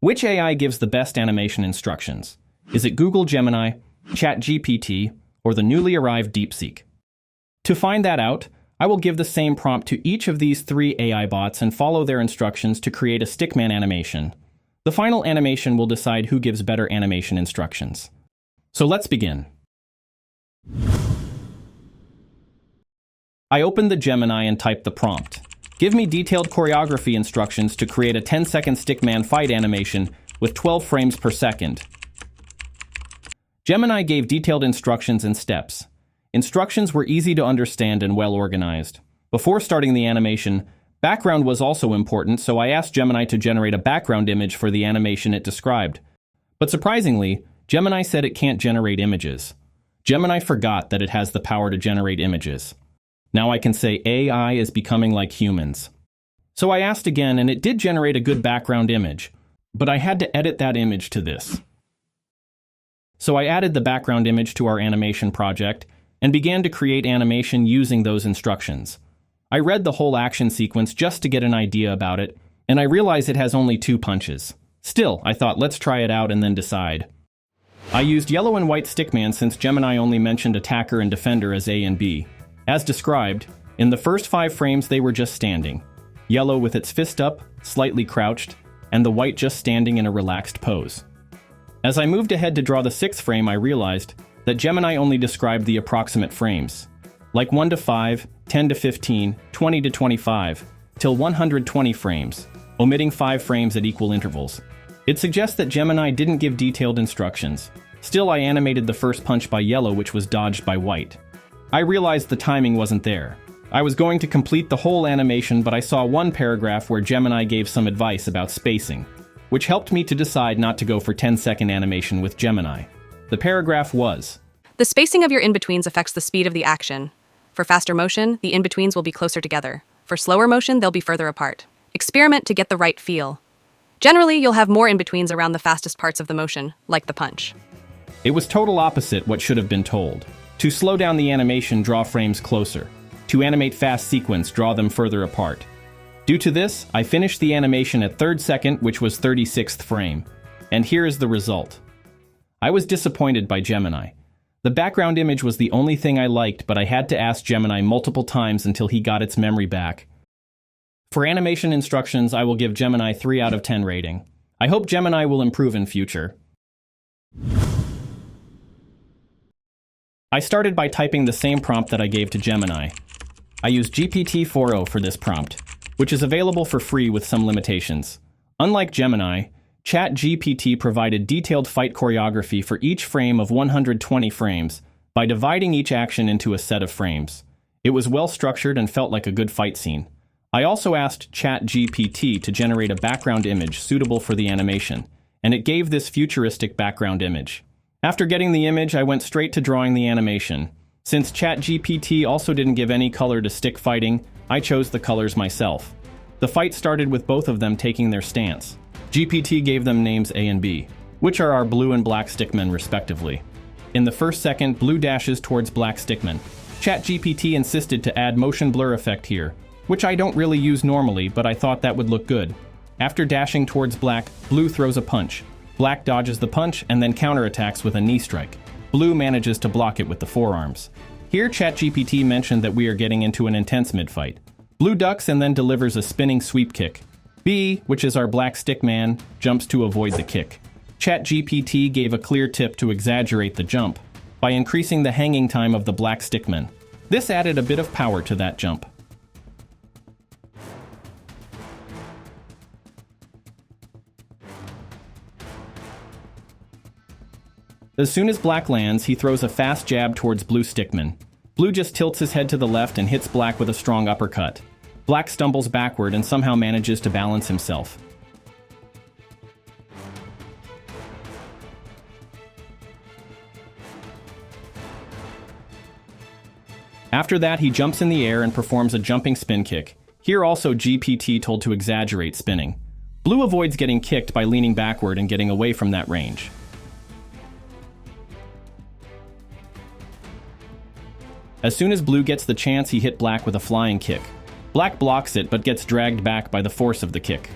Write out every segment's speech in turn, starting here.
Which AI gives the best animation instructions? Is it Google Gemini, ChatGPT, or the newly arrived Deepseek? To find that out, I will give the same prompt to each of these 3 AI bots and follow their instructions to create a Stickman animation. The final animation will decide who gives better animation instructions. So let's begin. I opened the Gemini and typed the prompt. Give me detailed choreography instructions to create a 10-second Stickman fight animation with 12 frames per second. Gemini gave detailed instructions and steps. Instructions were easy to understand and well organized. Before starting the animation, background was also important, so I asked Gemini to generate a background image for the animation it described. But surprisingly, Gemini said it can't generate images. Gemini forgot that it has the power to generate images. Now I can say AI is becoming like humans. So I asked again, and it did generate a good background image, but I had to edit that image to this. So I added the background image to our animation project and began to create animation using those instructions. I read the whole action sequence just to get an idea about it, and I realized it has only 2 punches. Still, I thought let's try it out and then decide. I used yellow and white Stickman since Gemini only mentioned attacker and defender as A and B. As described, in the first 5 frames they were just standing. Yellow with its fist up, slightly crouched, and the white just standing in a relaxed pose. As I moved ahead to draw the 6th frame, I realized that Gemini only described the approximate frames, like 1 to 5, 10 to 15, 20 to 25, till 120 frames, omitting 5 frames at equal intervals. It suggests that Gemini didn't give detailed instructions. Still, I animated the first punch by yellow, which was dodged by white. I realized the timing wasn't there. I was going to complete the whole animation, but I saw one paragraph where Gemini gave some advice about spacing, which helped me to decide not to go for 10-second animation with Gemini. The paragraph was, "The spacing of your in-betweens affects the speed of the action. For faster motion, the in-betweens will be closer together. For slower motion, they'll be further apart. Experiment to get the right feel. Generally, you'll have more in-betweens around the fastest parts of the motion, like the punch." It was total opposite what should have been told. To slow down the animation, draw frames closer. To animate fast sequence, draw them further apart. Due to this, I finished the animation at 3rd second, which was 36th frame. And here is the result. I was disappointed by Gemini. The background image was the only thing I liked, but I had to ask Gemini multiple times until he got its memory back. For animation instructions, I will give Gemini 3 out of 10 rating. I hope Gemini will improve in future. I started by typing the same prompt that I gave to Gemini. I used GPT-4o for this prompt, which is available for free with some limitations. Unlike Gemini, ChatGPT provided detailed fight choreography for each frame of 120 frames by dividing each action into a set of frames. It was well structured and felt like a good fight scene. I also asked ChatGPT to generate a background image suitable for the animation, and it gave this futuristic background image. After getting the image, I went straight to drawing the animation. Since ChatGPT also didn't give any color to stick fighting, I chose the colors myself. The fight started with both of them taking their stance. GPT gave them names A and B, which are our blue and black stickmen respectively. In the first second, blue dashes towards black stickman. ChatGPT insisted to add motion blur effect here, which I don't really use normally, but I thought that would look good. After dashing towards black, blue throws a punch. Black dodges the punch and then counterattacks with a knee strike. Blue manages to block it with the forearms. Here ChatGPT mentioned that we are getting into an intense mid-fight. Blue ducks and then delivers a spinning sweep kick. B, which is our black stickman, jumps to avoid the kick. ChatGPT gave a clear tip to exaggerate the jump by increasing the hanging time of the black stickman. This added a bit of power to that jump. As soon as black lands, he throws a fast jab towards blue stickman. Blue just tilts his head to the left and hits black with a strong uppercut. Black stumbles backward and somehow manages to balance himself. After that, he jumps in the air and performs a jumping spin kick. Here also GPT told to exaggerate spinning. Blue avoids getting kicked by leaning backward and getting away from that range. As soon as blue gets the chance, he hit black with a flying kick. Black blocks it but gets dragged back by the force of the kick.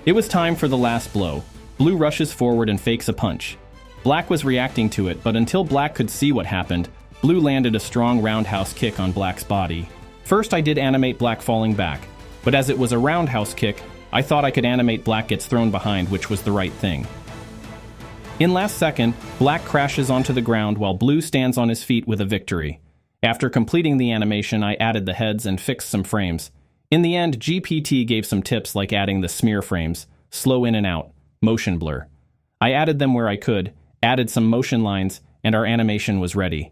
It was time for the last blow. Blue rushes forward and fakes a punch. Black was reacting to it, but until Black could see what happened, Blue landed a strong roundhouse kick on Black's body. First, I did animate Black falling back, but as it was a roundhouse kick, I thought I could animate Black gets thrown behind, which was the right thing. In last second, Black crashes onto the ground while Blue stands on his feet with a victory. After completing the animation, I added the heads and fixed some frames. In the end, GPT gave some tips like adding the smear frames, slow in and out, motion blur. I added them where I could, added some motion lines, and our animation was ready.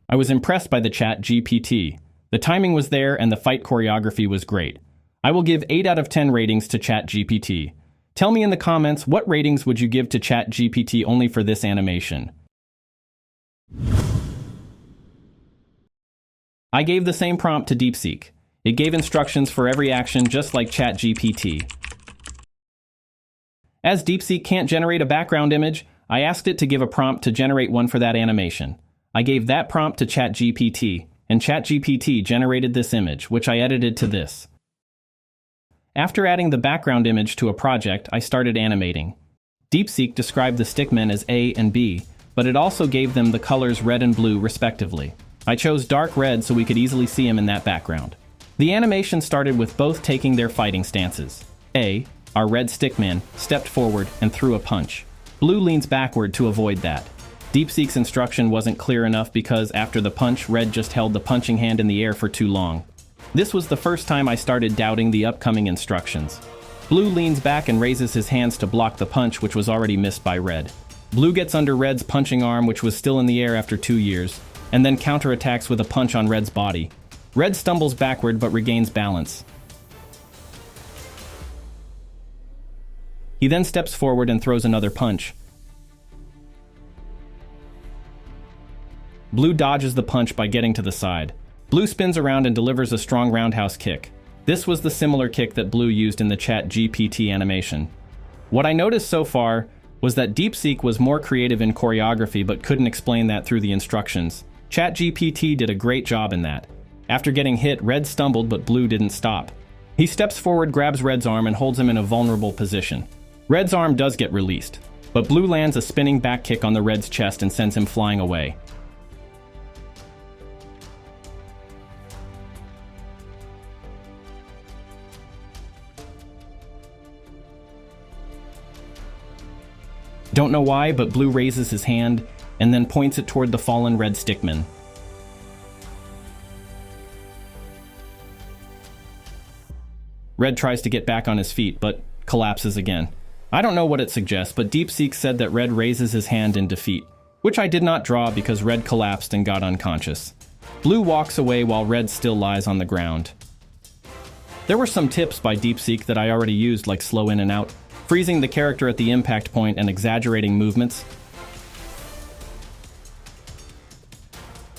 I was impressed by the ChatGPT. The timing was there and the fight choreography was great. I will give 8 out of 10 ratings to ChatGPT. Tell me in the comments, what ratings would you give to ChatGPT only for this animation? I gave the same prompt to Deepseek. It gave instructions for every action just like ChatGPT. As Deepseek can't generate a background image, I asked it to give a prompt to generate one for that animation. I gave that prompt to ChatGPT, and ChatGPT generated this image, which I edited to this. After adding the background image to a project, I started animating. Deepseek described the stickmen as A and B, but it also gave them the colors red and blue respectively. I chose dark red so we could easily see him in that background. The animation started with both taking their fighting stances. A, our red stickman, stepped forward and threw a punch. Blue leans backward to avoid that. Deepseek's instruction wasn't clear enough because after the punch, Red just held the punching hand in the air for too long. This was the first time I started doubting the upcoming instructions. Blue leans back and raises his hands to block the punch, which was already missed by Red. Blue gets under Red's punching arm, which was still in the air after 2 years, and then counterattacks with a punch on Red's body. Red stumbles backward but regains balance. He then steps forward and throws another punch. Blue dodges the punch by getting to the side. Blue spins around and delivers a strong roundhouse kick. This was the similar kick that Blue used in the ChatGPT animation. What I noticed so far was that Deepseek was more creative in choreography but couldn't explain that through the instructions. ChatGPT did a great job in that. After getting hit, Red stumbled but Blue didn't stop. He steps forward, grabs Red's arm, and holds him in a vulnerable position. Red's arm does get released, but Blue lands a spinning back kick on the Red's chest and sends him flying away. Don't know why, but Blue raises his hand and then points it toward the fallen Red stickman. Red tries to get back on his feet, but collapses again. I don't know what it suggests, but Deepseek said that Red raises his hand in defeat, which I did not draw because Red collapsed and got unconscious. Blue walks away while Red still lies on the ground. There were some tips by Deepseek that I already used, like slow in and out, freezing the character at the impact point, and exaggerating movements.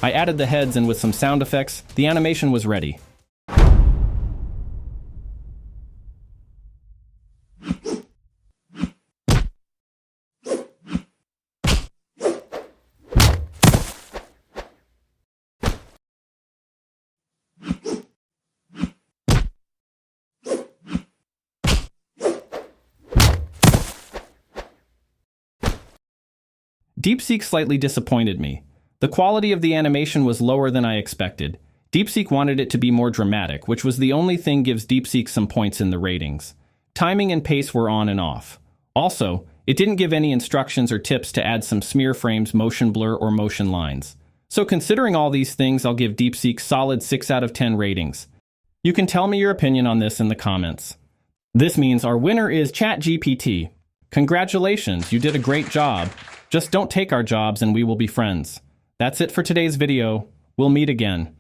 I added the heads, and with some sound effects, the animation was ready. Deepseek slightly disappointed me. The quality of the animation was lower than I expected. Deepseek wanted it to be more dramatic, which was the only thing gives Deepseek some points in the ratings. Timing and pace were on and off. Also, it didn't give any instructions or tips to add some smear frames, motion blur, or motion lines. So considering all these things, I'll give Deepseek solid 6 out of 10 ratings. You can tell me your opinion on this in the comments. This means our winner is ChatGPT. Congratulations, you did a great job. Just don't take our jobs and we will be friends. That's it for today's video. We'll meet again.